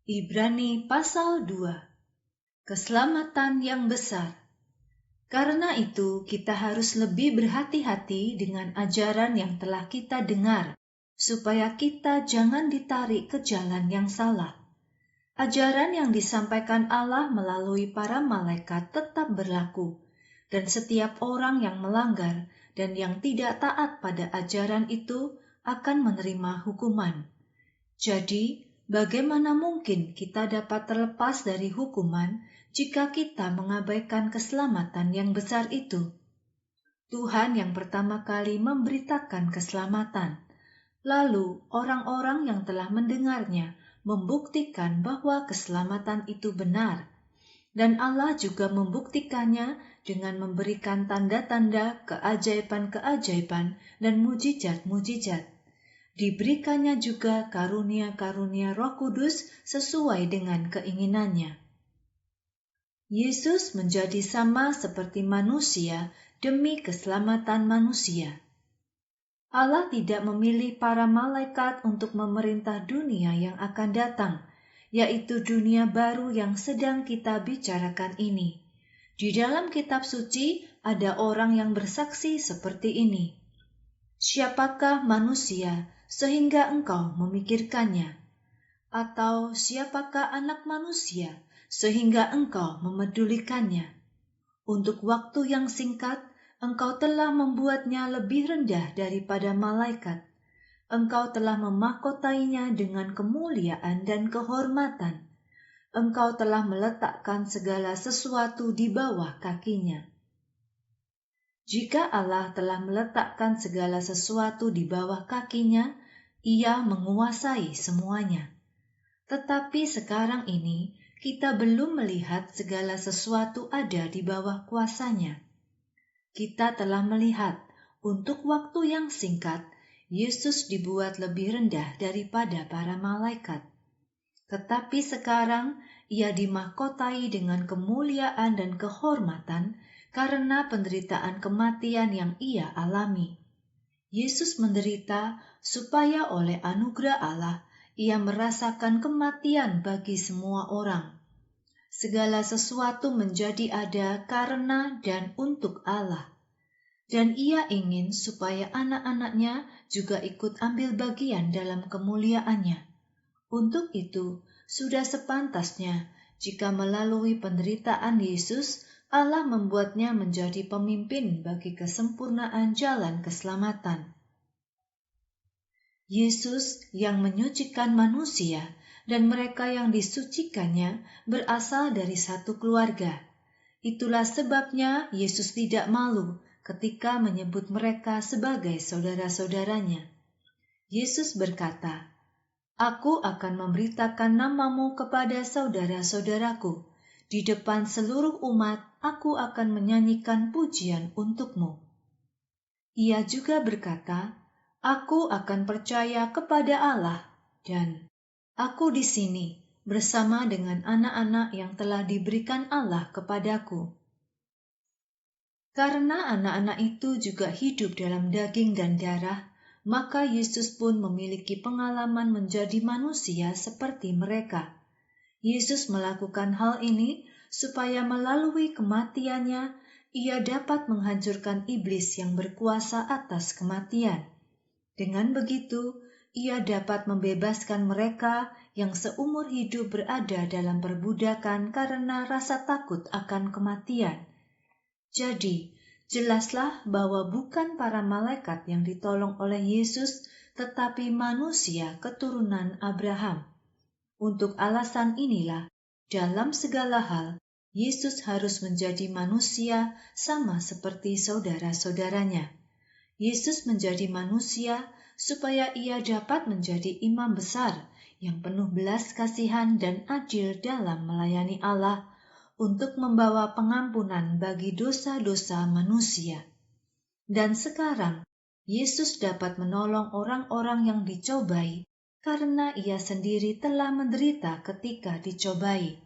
Ibrani pasal 2. Keselamatan yang besar. Karena itu kita harus lebih berhati-hati dengan ajaran yang telah kita dengar, supaya kita jangan ditarik ke jalan yang salah. Ajaran yang disampaikan Allah melalui para malaikat tetap berlaku, dan setiap orang yang melanggar dan yang tidak taat pada ajaran itu akan menerima hukuman. Jadi, bagaimana mungkin kita dapat terlepas dari hukuman jika kita mengabaikan keselamatan yang besar itu? Tuhan yang pertama kali memberitakan keselamatan. Lalu, orang-orang yang telah mendengarnya membuktikan bahwa keselamatan itu benar. Dan Allah juga membuktikannya dengan memberikan tanda-tanda, keajaiban-keajaiban, dan mujizat-mujizat. Diberikannya juga karunia-karunia Roh Kudus sesuai dengan keinginannya. Yesus menjadi sama seperti manusia demi keselamatan manusia. Allah tidak memilih para malaikat untuk memerintah dunia yang akan datang, yaitu dunia baru yang sedang kita bicarakan ini. Di dalam kitab suci ada orang yang bersaksi seperti ini. Siapakah manusia sehingga engkau memikirkannya? Atau siapakah anak manusia sehingga engkau memedulikannya? Untuk waktu yang singkat, engkau telah membuatnya lebih rendah daripada malaikat. Engkau telah memahkotainya dengan kemuliaan dan kehormatan. Engkau telah meletakkan segala sesuatu di bawah kakinya. Jika Allah telah meletakkan segala sesuatu di bawah kakinya, Ia menguasai semuanya. Tetapi sekarang ini, kita belum melihat segala sesuatu ada di bawah kuasanya. Kita telah melihat, untuk waktu yang singkat, Yesus dibuat lebih rendah daripada para malaikat. Tetapi sekarang, Ia dimahkotai dengan kemuliaan dan kehormatan, karena penderitaan kematian yang Ia alami. Yesus menderita supaya oleh anugerah Allah Ia merasakan kematian bagi semua orang. Segala sesuatu menjadi ada karena dan untuk Allah. Dan Ia ingin supaya anak-anaknya juga ikut ambil bagian dalam kemuliaannya. Untuk itu, sudah sepantasnya jika melalui penderitaan Yesus, Allah membuatnya menjadi pemimpin bagi kesempurnaan jalan keselamatan. Yesus yang menyucikan manusia dan mereka yang disucikannya berasal dari satu keluarga. Itulah sebabnya Yesus tidak malu ketika menyebut mereka sebagai saudara-saudaranya. Yesus berkata, "Aku akan memberitakan namamu kepada saudara-saudaraku. Di depan seluruh umat, aku akan menyanyikan pujian untukmu." Ia juga berkata, "Aku akan percaya kepada Allah, dan aku di sini bersama dengan anak-anak yang telah diberikan Allah kepadaku." Karena anak-anak itu juga hidup dalam daging dan darah, maka Yesus pun memiliki pengalaman menjadi manusia seperti mereka. Yesus melakukan hal ini supaya melalui kematiannya, Ia dapat menghancurkan iblis yang berkuasa atas kematian. Dengan begitu, Ia dapat membebaskan mereka yang seumur hidup berada dalam perbudakan karena rasa takut akan kematian. Jadi, jelaslah bahwa bukan para malaikat yang ditolong oleh Yesus, tetapi manusia keturunan Abraham. Untuk alasan inilah, dalam segala hal, Yesus harus menjadi manusia sama seperti saudara-saudaranya. Yesus menjadi manusia supaya Ia dapat menjadi imam besar yang penuh belas kasihan dan adil dalam melayani Allah, untuk membawa pengampunan bagi dosa-dosa manusia. Dan sekarang, Yesus dapat menolong orang-orang yang dicobai, karena Ia sendiri telah menderita ketika dicobai.